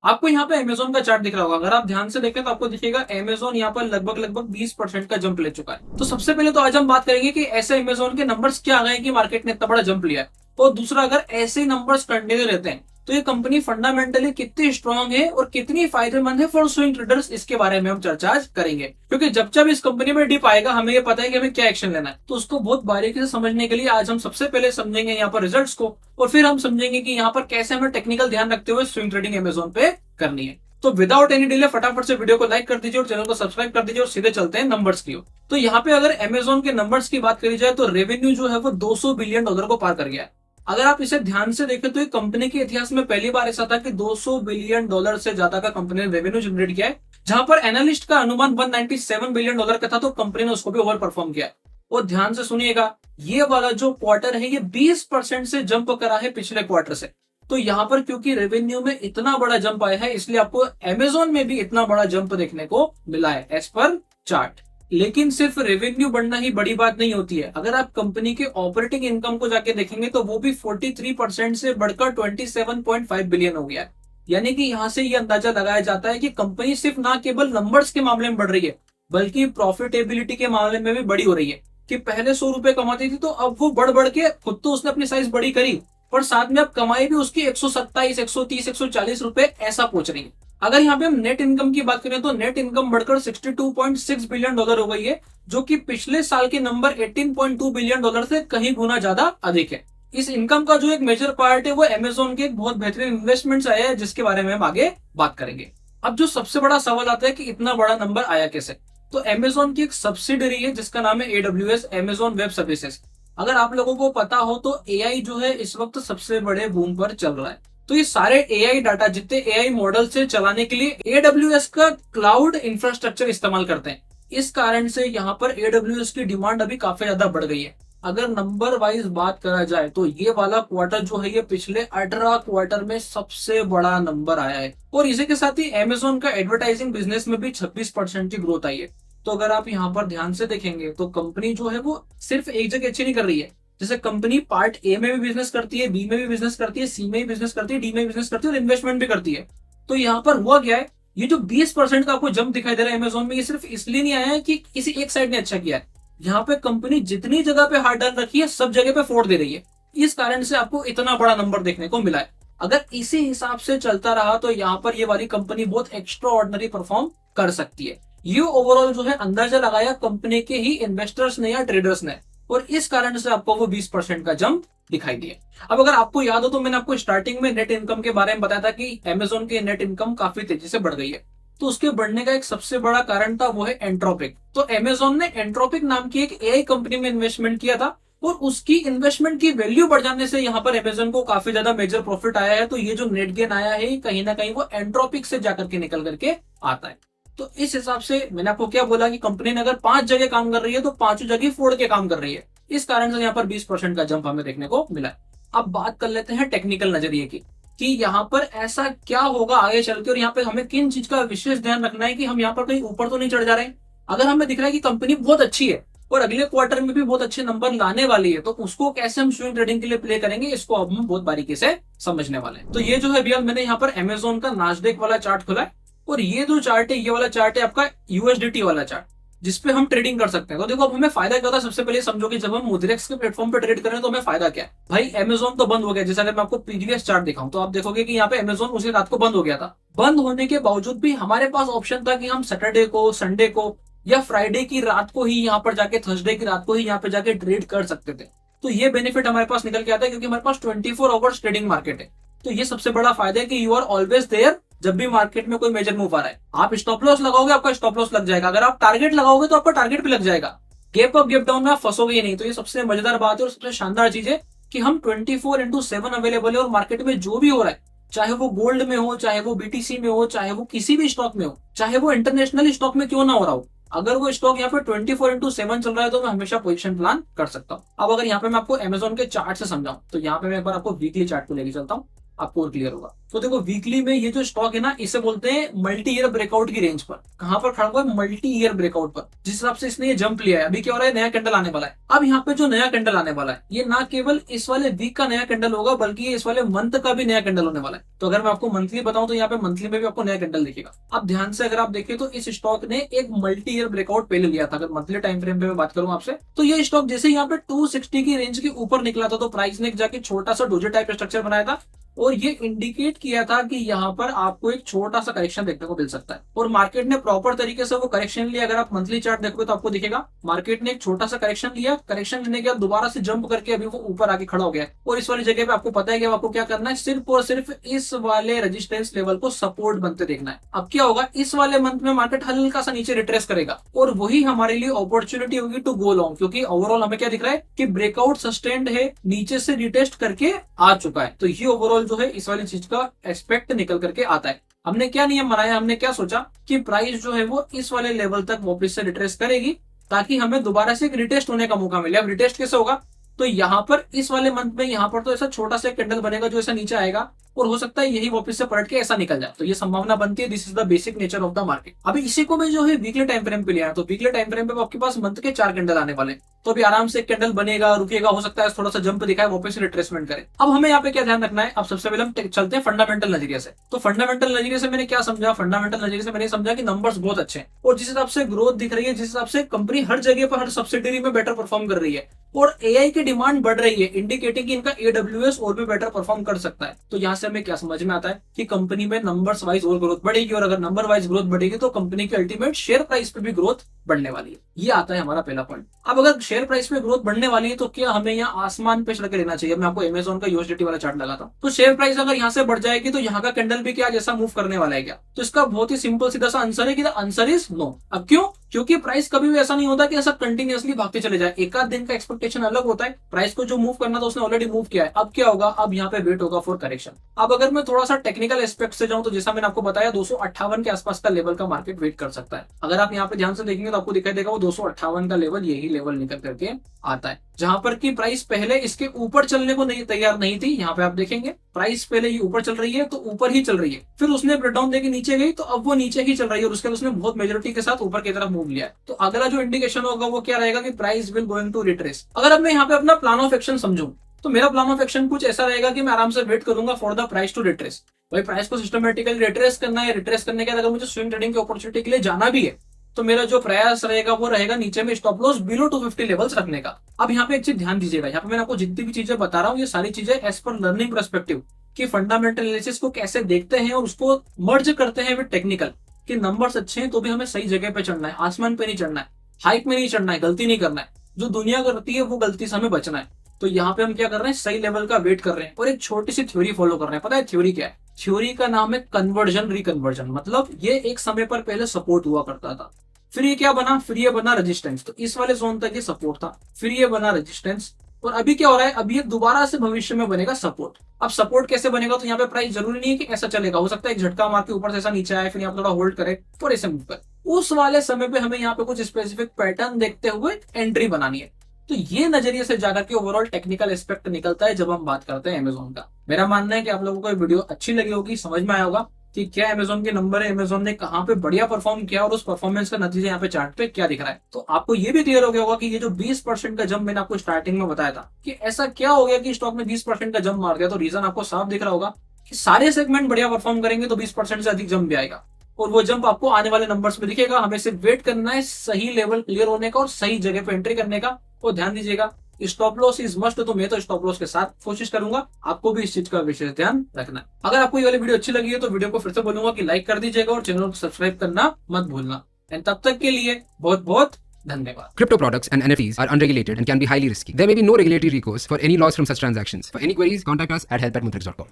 आपको यहाँ पे अमेज़न का चार्ट दिख रहा होगा। अगर आप ध्यान से देखें तो आपको दिखेगा अमेज़न यहाँ पर लगभग 20% का जंप ले चुका है। तो सबसे पहले तो आज हम बात करेंगे कि ऐसे अमेज़न के नंबर्स क्या आ गए कि मार्केट ने इतना बड़ा जंप लिया है। और दूसरा, अगर ऐसे नंबर्स कंटिन्यू रहते हैं तो ये कंपनी फंडामेंटली कितनी स्ट्रांग है और कितनी फायदेमंद है फॉर स्विंग ट्रेडर्स, इसके बारे में हम चर्चा आज करेंगे। क्योंकि जब जब इस कंपनी में डिप आएगा हमें ये पता है कि हमें क्या एक्शन लेना है। तो उसको बहुत बारीकी से समझने के लिए आज हम सबसे पहले समझेंगे यहाँ पर रिजल्ट्स को, और फिर हम समझेंगे कि यहाँ पर कैसे हमें टेक्निकल ध्यान रखते हुए स्विंग ट्रेडिंग अमेज़न पे करनी है। तो विदाउट एनी डिले फटाफट से वीडियो को लाइक कर दीजिए और चैनल को सब्सक्राइब कर दीजिए और सीधे चलते हैं नंबर्स की ओर। तो यहाँ पे अगर अमेज़न के नंबर्स की बात करी जाए तो रेवेन्यू जो है वो $200 बिलियन को पार कर गया है। अगर आप इसे ध्यान से देखें तो ये कंपनी के इतिहास में पहली बार ऐसा था कि $200 बिलियन से ज्यादा का कंपनी ने रेवेन्यू जनरेट किया है। जहां पर एनालिस्ट का अनुमान $197 बिलियन का था, तो कंपनी ने उसको भी ओवर परफॉर्म किया। और ध्यान से सुनिएगा, ये वाला जो क्वार्टर है ये 20% से जंप करा है पिछले क्वार्टर से। तो यहाँ पर क्योंकि रेवेन्यू में इतना बड़ा जंप आया है, इसलिए आपको अमेज़न में भी इतना बड़ा जंप देखने को मिला है एज पर चार्ट। लेकिन सिर्फ रेवेन्यू बढ़ना ही बड़ी बात नहीं होती है। अगर आप कंपनी के ऑपरेटिंग इनकम को जाके देखेंगे तो वो भी 43% से बढ़कर 27.5 बिलियन हो गया है। यानी कि यहाँ से ये अंदाजा लगाया जाता है कि कंपनी सिर्फ ना केवल नंबर्स के मामले में बढ़ रही है, बल्कि प्रॉफिटेबिलिटी के मामले में भी बड़ी हो रही है। कि पहले 100 रुपए कमाती थी तो अब वो बढ़ बढ़ के खुद तो उसने अपनी साइज बड़ी करी, पर साथ में अब कमाई भी उसकी 127, 130, 140 रुपए ऐसा पहुंच रही है। अगर यहाँ पे हम नेट इनकम की बात करें तो नेट इनकम बढ़कर $62.6 बिलियन हो गई है, जो कि पिछले साल के नंबर $18.2 बिलियन से कहीं गुना ज्यादा अधिक है। इस इनकम का जो एक मेजर पार्ट है वो अमेज़न के एक बहुत बेहतरीन इन्वेस्टमेंट्स आए हैं, जिसके बारे में हम आगे बात करेंगे। अब जो सबसे बड़ा सवाल आता है कि इतना बड़ा नंबर आया कैसे, तो अमेज़न की एक सब्सिडरी है जिसका नाम है AWS, अमेज़न वेब सर्विसेज। अगर आप लोगों को पता हो तो AI जो है इस वक्त सबसे बड़े बूम पर चल रहा है। तो ये सारे AI डाटा, जितने AI मॉडल से चलाने के लिए AWS का क्लाउड इंफ्रास्ट्रक्चर इस्तेमाल करते हैं। इस कारण से यहाँ पर AWS की डिमांड अभी काफी ज्यादा बढ़ गई है। अगर नंबर वाइज बात करा जाए तो ये वाला क्वार्टर जो है ये पिछले 18 क्वार्टर में सबसे बड़ा नंबर आया है। और इसी के साथ ही अमेज़न का एडवर्टाइजिंग बिजनेस में भी 26% की ग्रोथ आई है। तो अगर आप यहाँ पर ध्यान से देखेंगे तो कंपनी जो है वो सिर्फ एक जगह अच्छी नहीं कर रही है। जैसे कंपनी पार्ट ए में भी बिजनेस करती है, बी में भी बिजनेस करती है, सी में भी बिजनेस करती है, डी में भी बिजनेस करती है और इन्वेस्टमेंट भी करती है। तो यहाँ पर हुआ क्या है, ये जो 20% का आपको जंप दिखाई दे रहा है अमेज़न में, ये सिर्फ इसलिए नहीं आया है कि किसी एक साइड ने अच्छा किया है। यहाँ पे कंपनी जितनी जगह पे हाथ डाल रखी है सब जगह पे फोड़ दे रही है। इस कारण से आपको इतना बड़ा नंबर देखने को मिला है। अगर इसी हिसाब से चलता रहा तो यहाँ पर ये वाली कंपनी बहुत एक्स्ट्रा ऑर्डिनरी परफॉर्म कर सकती है। ये ओवरऑल जो है अंदाजा लगाया कंपनी के ही इन्वेस्टर्स ने या ट्रेडर्स ने, और इस कारण से आपको वो 20% का जंप दिखाई दिया। अब अगर आपको याद हो तो मैंने आपको स्टार्टिंग में नेट इनकम के बारे में बताया था कि अमेज़न की नेट इनकम काफी तेजी से बढ़ गई है। तो उसके बढ़ने का एक सबसे बड़ा कारण था वो है एंट्रोपिक। तो अमेज़न ने एंट्रोपिक नाम की एक AI कंपनी में इन्वेस्टमेंट किया था, और उसकी इन्वेस्टमेंट की वैल्यू बढ़ जाने से यहाँ पर अमेज़न को काफी ज्यादा मेजर प्रॉफिट आया है। तो ये जो नेट गेन आया है कहीं ना कहीं वो एंट्रोपिक से जाकर के निकल करके आता है। तो इस हिसाब से मैंने आपको क्या बोला कि कंपनी ने अगर 5 जगह काम कर रही है तो 5 जगह फोड़ के काम कर रही है। इस कारण से यहाँ पर 20% का जंप हमें देखने को मिला है। अब बात कर लेते हैं टेक्निकल नजरिए की कि यहाँ पर ऐसा क्या होगा आगे चल के, और यहाँ पे हमें किन चीज का विशेष ध्यान रखना है कि हम यहाँ पर कहीं ऊपर तो नहीं चढ़ जा रहे हैं। अगर हमें दिख रहा है कि कंपनी बहुत अच्छी है और अगले क्वार्टर में भी बहुत अच्छे नंबर लाने वाली है, तो उसको कैसे हम स्विंग ट्रेडिंग के लिए प्ले करेंगे, इसको अब हम बहुत बारीकी से समझने वाले हैं। तो ये जो है भैया मैंने यहाँ पर अमेज़न का नास्डैक वाला चार्ट खोला है, और ये जो चार्ट है ये वाला चार्ट है आपका USDT वाला चार्ट, जिसपे हम ट्रेडिंग कर सकते हैं। तो देखो अब हमें फायदा क्या होता है, सबसे पहले समझो कि जब हम मुद्रेक्स के प्लेटफॉर्म पे ट्रेड करें तो हमें फायदा क्या है। भाई अमेज़न तो बंद हो गया, जैसे अगर मैं आपको प्रीवियस चार्ट दिखाऊं तो आप देखोगे कि यहाँ पे अमेज़न उसी रात को बंद हो गया था। बंद होने के बावजूद भी हमारे पास ऑप्शन था कि हम सैटरडे को, संडे को या फ्राइडे की रात को ही यहाँ पर जाके, थर्सडे की रात को ही यहाँ पे जाके ट्रेड कर सकते थे। तो ये बेनिफिट हमारे पास निकल के आता है क्योंकि हमारे पास 24 आवर्स ट्रेडिंग मार्केट है। तो ये सबसे बड़ा फायदा है कि यू आर ऑलवेज देयर। जब भी मार्केट में कोई मेजर मूव आ रहा है, आप स्टॉप लॉस लगाओगे आपका स्टॉप लॉस लग जाएगा, अगर आप टारगेट लगाओगे तो आपका टारगेट भी लग जाएगा। गेप अप गेप डाउन में आप फंसोगे ही नहीं। तो ये सबसे मजेदार बात है और सबसे शानदार चीज है कि हम 24/7 अवेलेबल है, और मार्केट में जो भी हो रहा है, चाहे वो गोल्ड में हो, चाहे वो BTC में हो, चाहे वो किसी भी स्टॉक में हो, चाहे वो इंटरनेशनल स्टॉक में क्यों ना हो रहा हो, अगर वो स्टॉक यहाँ पे 24/7 चल रहा है तो मैं हमेशा पोजीशन प्लान कर सकता हूँ। अब अगर यहाँ पे मैं आपको अमेज़न के चार्ट से समझाऊं तो यहाँ पे मैं एक बार आपको वीकली चार्ट को लेके चलता हूँ, आपको और क्लियर होगा। तो देखो वीकली में ये जो स्टॉक है ना, इसे बोलते हैं मल्टी ईयर ब्रेकआउट की रेंज पर। कहां पर खड़ा हुआ है? मल्टी ईयर ब्रेकआउट पर। जिस हिसाब से इसने ये जंप लिया है, अभी क्या हो रहा है, नया कैंडल आने वाला है। अब यहाँ पे जो नया कैंडल आने वाला है, ये ना केवल इस वाले वीक का नया कैंडल होगा, बल्कि ये इस वाले मंथ का भी नया कैंडल होने वाला है। तो अगर मैं आपको मंथली बताऊं तो यहाँ पे मंथली में भी आपको नया कैंडल दिखेगा। अब ध्यान से अगर आप देखें तो इस स्टॉक ने एक मल्टी ईयर ब्रेकआउट पहले लिया था। अगर मंथली टाइम फ्रेम पे मैं बात करूं आपसे, तो ये स्टॉक जैसे यहाँ पे 260 की रेंज के ऊपर निकला था, तो प्राइस ने जाके छोटा सा डोजी टाइप स्ट्रक्चर बनाया था और ये इंडिकेट किया था कि यहाँ पर आपको एक छोटा सा करेक्शन देखने को मिल सकता है। और मार्केट ने प्रॉपर तरीके से वो करेक्शन लिया। अगर आप मंथली चार्ट देखोगे तो आपको दिखेगा मार्केट ने एक छोटा सा करेक्शन लिया, करेक्शन लेने के बाद दोबारा से जंप करके अभी वो ऊपर आके खड़ा हो गया। और इस वाली जगह पे आपको पता है कि आपको क्या करना है, सिर्फ और सिर्फ इस वाले रेजिस्टेंस लेवल को सपोर्ट बनते देखना है। अब क्या होगा, इस वाले मंथ में मार्केट हल्का सा नीचे रिट्रेस करेगा और वही हमारे लिए अपॉर्चुनिटी होगी टू गो लॉन्ग, क्योंकि ओवरऑल हमें क्या दिख रहा है कि ब्रेकआउट सस्टेन्ड है, नीचे से रिटेस्ट करके आ चुका है। तो ये ओवरऑल जो है इस वाली चीज का एस्पेक्ट निकल करके आता है। हमने क्या नियम बनाया, हमने क्या सोचा कि प्राइस जो है वो इस वाले लेवल तक वापस से रिट्रेस करेगी ताकि हमें दोबारा से एक रिटेस्ट होने का मौका मिले। अब रिटेस्ट कैसे होगा, तो यहाँ पर इस वाले मंथ में यहाँ पर तो ऐसा छोटा सा कैंडल बनेगा जो ऐसा नीचे आएगा और हो सकता है यही वापस से पलट के ऐसा निकल जाए। तो ये संभावना बनती है। This is the basic nature of the market. अभी इसी को मैं जो है वीकली टाइम फ्रेम पे लिया है, तो वीकली टाइम फ्रेम पे आपके पास मंथ के 4 कैंडल आने वाले। तो अभी आराम से एक कैंडल बनेगा, रुकेगा, हो सकता है थोड़ा सा जंप दिखाए, वापस से रिट्रेसमेंट करे। अब हमें यहाँ पे क्या ध्यान रखना है, अब सबसे पहले हम चलते हैं फंडामेंटल नजरिए से। तो फंडामेंटल नजरिए से मैंने क्या समझा, फंडामेंटल नजरिए से मैंने समझा कि नंबर्स बहुत अच्छे हैं और जिस हिसाब से ग्रोथ दिख रही है, जिस हिसाब से कंपनी हर जगह पर हर सब्सिडरी में बेटर परफॉर्म कर रही है और एआई की डिमांड बढ़ रही है, इंडिकेटिंग कि इनका एडब्ल्यूएस और भी बेटर परफॉर्म कर सकता है। तो यहाँ से हमें क्या समझ में आता है कि कंपनी में नंबर्स वाइज और ग्रोथ बढ़ेगी और अगर नंबर वाइज ग्रोथ बढ़ेगी तो कंपनी की अल्टीमेट शेयर प्राइस पे भी ग्रोथ बढ़ने वाली है। ये आता है हमारा पहला पॉइंट। अब अगर शेयर प्राइस पे ग्रोथ बढ़ने वाली है तो क्या हमें यहाँ आसमान पे चढ़ के लेना चाहिए। मैं आपको अमेज़न का यूएसडीटी वाला चार्ट लगाता हूं, तो शेयर प्राइस अगर यहाँ से बढ़ जाएगी तो यहाँ का कैंडल भी क्या जैसा मूव करने वाला है क्या? तो इसका बहुत ही सिंपल सीधा सा आंसर है कि द आंसर इज नो। अब क्यों? क्योंकि प्राइस कभी भी ऐसा नहीं होता कि ऐसा कंटिन्यूअसली भागते चले जाए। एक आध दिन का एक्सपेक्टेशन अलग होता है। प्राइस को जो मूव करना था उसने ऑलरेडी मूव किया है। अब क्या होगा, अब यहाँ पे वेट होगा फॉर करेक्शन। अब अगर मैं थोड़ा सा टेक्निकल एस्पेक्ट से जाऊं तो जैसा मैंने आपको बताया 258 के आसपास का लेवल का मार्केट वेट कर सकता है। अगर आप यहाँ पे ध्यान से देखेंगे तो आपको दिखाई देगा वो 258 का लेवल यही लेवल निकल करके आता है, जहां पर की प्राइस पहले इसके ऊपर चलने को नहीं तैयार नहीं थी। यहाँ पे आप देखेंगे प्राइस पहले ये ऊपर चल रही है तो ऊपर ही चल रही है, फिर उसने ब्रेकडाउन देके नीचे गई तो अब वो नीचे ही चल रही है और उसके बाद उसने बहुत मेजोरिटी के साथ ऊपर की तरफ मूव लिया है। तो अगला जो इंडिकेशन होगा वो क्या रहेगा कि price will going to retrace. अगर अब मैं यहाँ पे अपना प्लान ऑफ एक्शन समझूं तो मेरा प्लान ऑफ एक्शन कुछ ऐसा रहेगा कि मैं आराम से वेट करूंगा for the price to retrace. भाई प्राइस को सिस्टमेटिकली रिट्रेस करना है, रिट्रेस करने के बाद अगर मुझे स्विंग ट्रेडिंग की अपॉर्चुनिटी के लिए जाना भी है तो मेरा जो प्रयास रहेगा वो रहेगा नीचे में स्टॉप लॉस बिलो 250 लेवल्स रखने का। अब यहाँ पे एक चीज ध्यान दीजिएगा, यहाँ पे मैंने आपको जितनी भी चीजें बता रहा हूँ ये सारी चीजें एज पर लर्निंग पर्सपेक्टिव कि फंडामेंटल एनालिसिस को कैसे देखते हैं और उसको मर्ज करते हैं विद टेक्निकल, कि नंबर्स अच्छे हैं तो भी हमें सही जगह पे चढ़ना है, आसमान पे नहीं चढ़ना है, हाइप में नहीं चढ़ना है, गलती नहीं करना है। जो दुनिया करती है वो गलती से हमें बचना है। तो यहाँ पे हम क्या कर रहे हैं, सही लेवल का वेट कर रहे हैं और एक छोटी सी थ्योरी फॉलो कर रहे हैं। पता है थ्योरी क्या है? थ्योरी का नाम है कन्वर्जन रिकन्वर्जन। मतलब ये एक समय पर पहले सपोर्ट हुआ करता था, फिर ये क्या बना, फिर ये बना रेजिस्टेंस। तो इस वाले जोन तक ये सपोर्ट था, फिर ये बना रेजिस्टेंस और अभी क्या हो रहा है, अभी ये दोबारा से भविष्य में बनेगा सपोर्ट। अब सपोर्ट कैसे बनेगा, तो यहाँ पे प्राइस जरूरी नहीं है कि ऐसा चलेगा, हो सकता है एक झटका मार के ऊपर से ऐसा नीचे आए, फिर यहाँ पे थोड़ा होल्ड करे और ऐसे मूव करे। उस वाले समय पे हमें यहाँ पे कुछ स्पेसिफिक पैटर्न देखते हुए एंट्री बनानी है। तो ये नजरिए से जाकर के ओवरऑल टेक्निकल एस्पेक्ट निकलता है जब हम बात करते हैं अमेज़न का। मेरा मानना है कि आप लोगों को ये वीडियो अच्छी लगी होगी, समझ में आया होगा कि क्या अमेज़न के नंबर है, अमेज़न ने कहां पे बढ़िया परफॉर्म किया और उस परफॉर्मेंस का नतीजा यहाँ पे चार्ट पे क्या दिख रहा है। तो आपको ये भी क्लियर हो गया होगा कि ये जो 20% का जंप मैंने आपको स्टार्टिंग में बताया था कि ऐसा क्या हो गया कि स्टॉक में 20% का जंप मार दिया। तो रीजन आपको साफ दिख रहा होगा कि सारे सेगमेंट बढ़िया परफॉर्म करेंगे तो 20% से अधिक जंप भी आएगा और वो जंप आपको आने वाले नंबर्स में दिखेगा। हमें सिर्फ वेट करना है सही लेवल क्लियर होने का और सही जगह पे एंट्री करने का। और ध्यान दीजिएगा स्टॉप लॉस इज मस्ट, तो मैं तो स्टॉप लॉस के साथ कोशिश करूंगा, आपको भी इस चीज का विशेष ध्यान रखना है। अगर आपको ये वाली वीडियो अच्छी लगी है तो वीडियो को फिर से बोलूंगा कि लाइक कर दीजिएगा और चैनल को सब्सक्राइब करना मत भूलना। एंड तब तक के लिए बहुत बहुत धन्यवाद। Crypto products and NFTs are unregulated and can be highly risky. There may be no regulatory recourse for any loss from such transactions. For any queries, contact us at help@mutrex.com.